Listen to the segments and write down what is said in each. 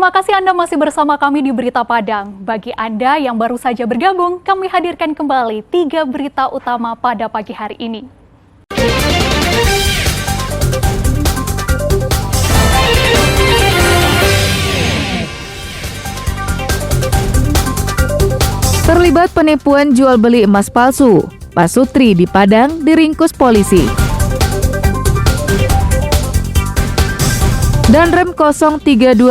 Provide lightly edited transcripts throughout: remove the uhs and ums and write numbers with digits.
Terima kasih Anda masih bersama kami di Berita Padang. Bagi Anda yang baru saja bergabung, kami hadirkan kembali 3 berita utama pada pagi hari ini. Terlibat penipuan jual beli emas palsu, Pak Sutri di Padang diringkus polisi. Danrem 032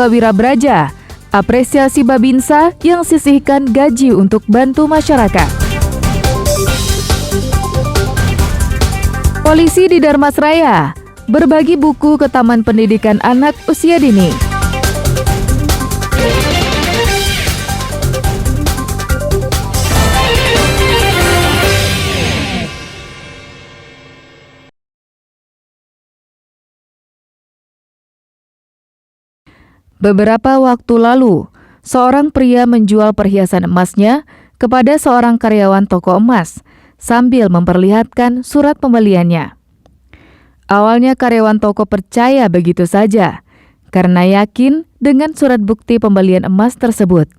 Wirabraja, apresiasi Babinsa yang sisihkan gaji untuk bantu masyarakat. Polisi di Darmasraya, berbagi buku ke Taman Pendidikan Anak Usia Dini. Beberapa waktu lalu, seorang pria menjual perhiasan emasnya kepada seorang karyawan toko emas sambil memperlihatkan surat pembeliannya. Awalnya karyawan toko percaya begitu saja karena yakin dengan surat bukti pembelian emas tersebut.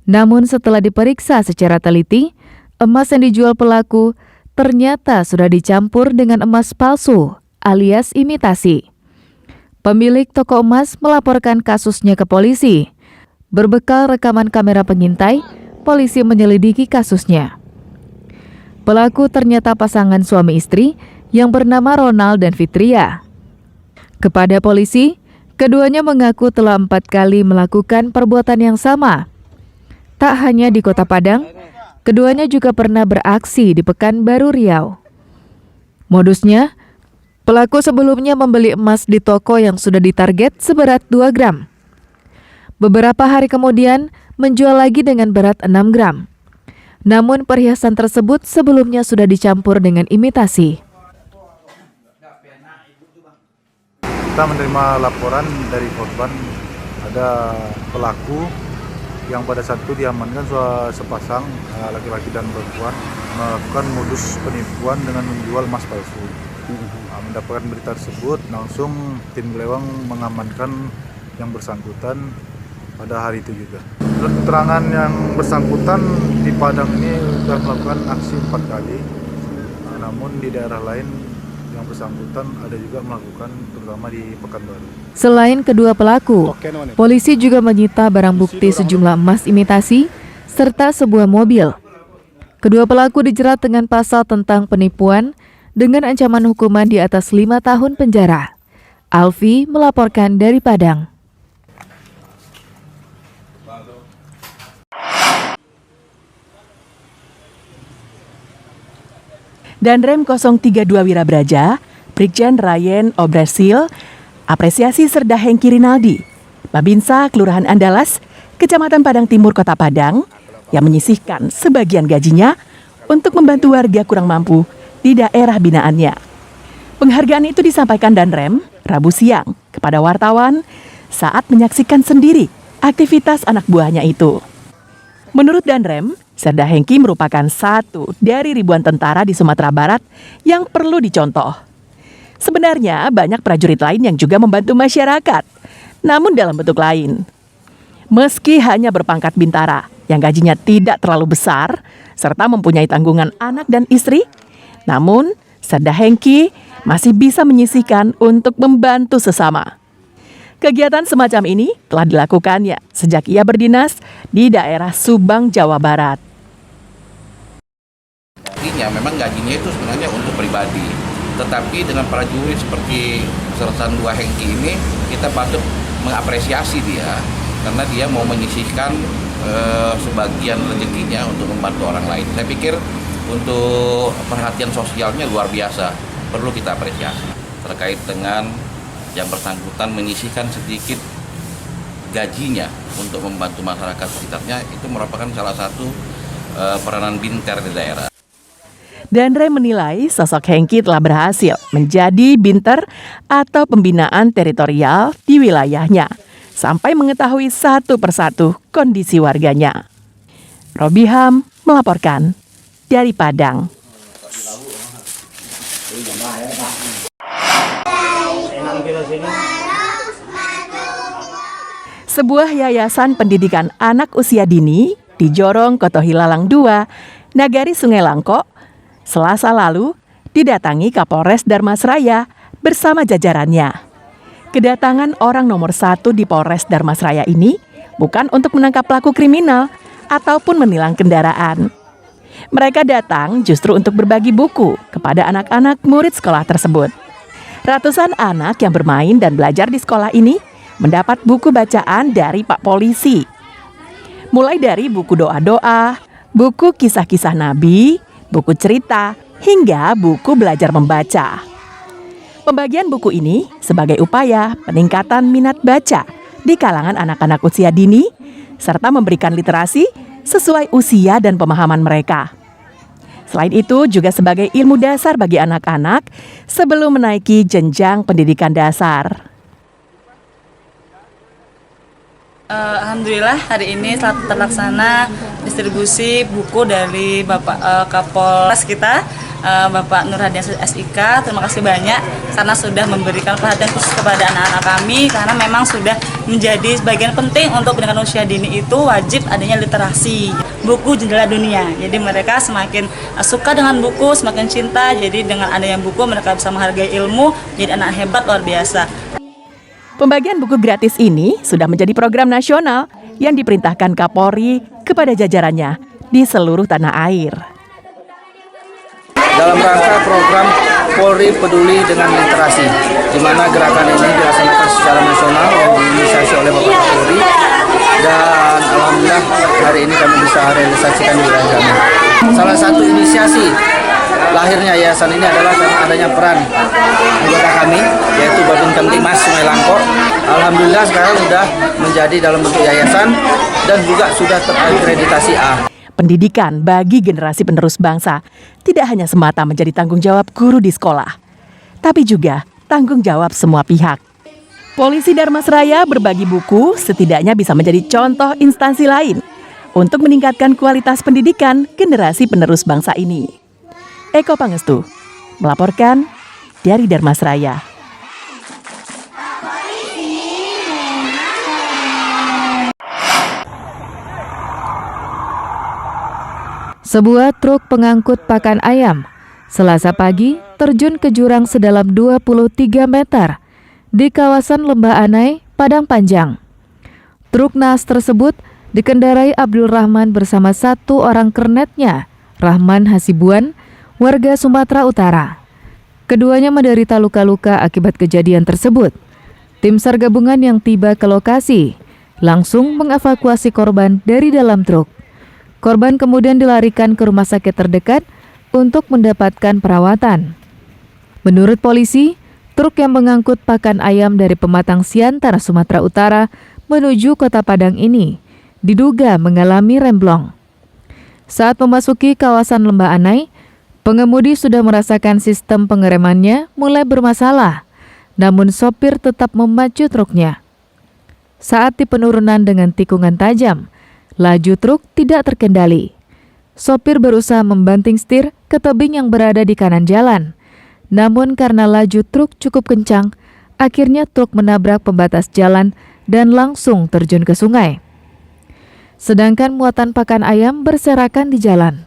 Namun setelah diperiksa secara teliti, emas yang dijual pelaku ternyata sudah dicampur dengan emas palsu alias imitasi. Pemilik toko emas melaporkan kasusnya ke polisi. Berbekal rekaman kamera pengintai, polisi menyelidiki kasusnya. Pelaku ternyata pasangan suami istri yang bernama Ronald dan Fitria. Kepada polisi, keduanya mengaku telah 4 kali melakukan perbuatan yang sama. Tak hanya di Kota Padang, keduanya juga pernah beraksi di Pekanbaru Riau. Modusnya, pelaku sebelumnya membeli emas di toko yang sudah ditarget seberat 2 gram. Beberapa hari kemudian menjual lagi dengan berat 6 gram. Namun perhiasan tersebut sebelumnya sudah dicampur dengan imitasi. Kita menerima laporan dari korban ada pelaku yang pada saat itu diamankan sepasang laki-laki dan perempuan melakukan modus penipuan dengan menjual emas palsu. Mendapatkan berita tersebut, langsung tim Gelewang mengamankan yang bersangkutan pada hari itu juga. Menurut keterangan yang bersangkutan di Padang ini sudah melakukan aksi 4 kali, namun di daerah lain yang bersangkutan ada juga melakukan, terutama di Pekanbaru. Selain kedua pelaku, polisi juga menyita barang bukti sejumlah emas imitasi serta sebuah mobil. Kedua pelaku dijerat dengan pasal tentang penipuan dengan ancaman hukuman di atas 5 tahun penjara. Alfi melaporkan dari Padang. Danrem 032 Wirabraja, Brigjen Ryan Obresil, apresiasi Serda Hengki Rinaldi, Babinsa Kelurahan Andalas, Kecamatan Padang Timur, Kota Padang, yang menyisihkan sebagian gajinya untuk membantu warga kurang mampu di daerah binaannya. Penghargaan itu disampaikan Danrem Rabu siang kepada wartawan saat menyaksikan sendiri aktivitas anak buahnya itu. Menurut Danrem, Serda Hengki merupakan satu dari ribuan tentara di Sumatera Barat yang perlu dicontoh. Sebenarnya banyak prajurit lain yang juga membantu masyarakat, namun dalam bentuk lain. Meski hanya berpangkat bintara yang gajinya tidak terlalu besar, serta mempunyai tanggungan anak dan istri, namun, Serda Hengki masih bisa menyisihkan untuk membantu sesama. Kegiatan semacam ini telah dilakukannya sejak ia berdinas di daerah Subang, Jawa Barat. Memang gajinya itu sebenarnya untuk pribadi. Tetapi dengan prajurit seperti Sersan 2 Hengki ini, kita patut mengapresiasi dia. Karena dia mau menyisihkan sebagian rezekinya untuk membantu orang lain. Saya pikir untuk perhatian sosialnya luar biasa, perlu kita apresiasi. Terkait dengan yang bersangkutan menyisihkan sedikit gajinya untuk membantu masyarakat sekitarnya, itu merupakan salah satu peranan binter di daerah. Danrem menilai sosok Hengki telah berhasil menjadi binter atau pembinaan teritorial di wilayahnya, sampai mengetahui satu persatu kondisi warganya. Robiham melaporkan dari Padang. Sebuah yayasan pendidikan anak usia dini di Jorong Kotohilalang 2, Nagari Sungai Langko, Selasa lalu didatangi Kapolres Darmasraya bersama jajarannya. Kedatangan orang nomor 1 di Polres Darmasraya ini bukan untuk menangkap pelaku kriminal ataupun menilang kendaraan. Mereka datang justru untuk berbagi buku kepada anak-anak murid sekolah tersebut. Ratusan anak yang bermain dan belajar di sekolah ini mendapat buku bacaan dari Pak Polisi. Mulai dari buku doa-doa, buku kisah-kisah Nabi, buku cerita, hingga buku belajar membaca. Pembagian buku ini sebagai upaya peningkatan minat baca di kalangan anak-anak usia dini, serta memberikan literasi sesuai usia dan pemahaman mereka. Selain itu juga sebagai ilmu dasar bagi anak-anak sebelum menaiki jenjang pendidikan dasar. Alhamdulillah hari ini telah terlaksana distribusi buku dari Bapak Kapolres kita, Bapak Nur Hadian SIK. Terima kasih banyak karena sudah memberikan perhatian khusus kepada anak-anak kami, karena memang sudah menjadi bagian penting untuk pendidikan usia dini itu wajib adanya literasi, buku jendela dunia. Jadi mereka semakin suka dengan buku, semakin cinta. Jadi dengan adanya buku mereka bisa menghargai ilmu, jadi anak hebat luar biasa. Pembagian buku gratis ini sudah menjadi program nasional yang diperintahkan Kapolri kepada jajarannya di seluruh tanah air. Dalam rangka program Polri Peduli dengan Literasi, di mana gerakan ini dilaksanakan secara nasional yang diinisiasi oleh Bapak Kapolri, dan alhamdulillah hari ini kami bisa realisasikan di wilayah kami. Salah satu inisiasi lahirnya yayasan ini adalah karena adanya peran anggota kami, yaitu Babin Kamtibmas Sungai Langko. Alhamdulillah sekarang sudah menjadi dalam bentuk yayasan dan juga sudah terakreditasi A. Pendidikan bagi generasi penerus bangsa tidak hanya semata menjadi tanggung jawab guru di sekolah, tapi juga tanggung jawab semua pihak. Polisi Darmasraya berbagi buku setidaknya bisa menjadi contoh instansi lain untuk meningkatkan kualitas pendidikan generasi penerus bangsa ini. Eko Pangestu melaporkan dari Darmasraya. Sebuah truk pengangkut pakan ayam Selasa pagi terjun ke jurang sedalam 23 meter di kawasan Lembah Anai, Padang Panjang. Truk naas tersebut dikendarai Abdul Rahman bersama satu orang kernetnya, Rahman Hasibuan, warga Sumatera Utara. Keduanya menderita luka-luka akibat kejadian tersebut. Tim SAR gabungan yang tiba ke lokasi langsung mengevakuasi korban dari dalam truk. Korban kemudian dilarikan ke rumah sakit terdekat untuk mendapatkan perawatan. Menurut polisi, truk yang mengangkut pakan ayam dari Pematang Siantar, Sumatera Utara menuju Kota Padang ini diduga mengalami remblong. Saat memasuki kawasan Lembah Anai, pengemudi sudah merasakan sistem pengeremannya mulai bermasalah, namun sopir tetap memacu truknya. Saat di penurunan dengan tikungan tajam, laju truk tidak terkendali. Sopir berusaha membanting setir ke tebing yang berada di kanan jalan. Namun karena laju truk cukup kencang, akhirnya truk menabrak pembatas jalan dan langsung terjun ke sungai. Sedangkan muatan pakan ayam berserakan di jalan.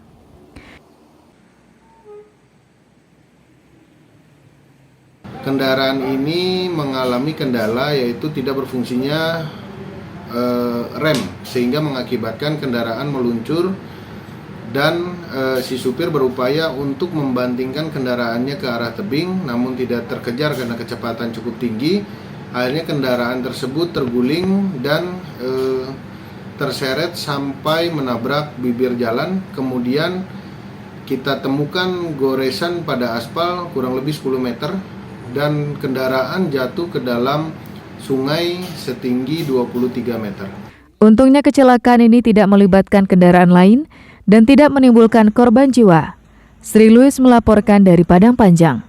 Kendaraan ini mengalami kendala, yaitu tidak berfungsinya rem, sehingga mengakibatkan kendaraan meluncur dan si supir berupaya untuk membantingkan kendaraannya ke arah tebing, namun tidak terkejar karena kecepatan cukup tinggi. Akhirnya kendaraan tersebut terguling dan terseret sampai menabrak bibir jalan. Kemudian kita temukan goresan pada aspal kurang lebih 10 meter dan kendaraan jatuh ke dalam sungai setinggi 23 meter. Untungnya kecelakaan ini tidak melibatkan kendaraan lain dan tidak menimbulkan korban jiwa. Sri Louis melaporkan dari Padang Panjang.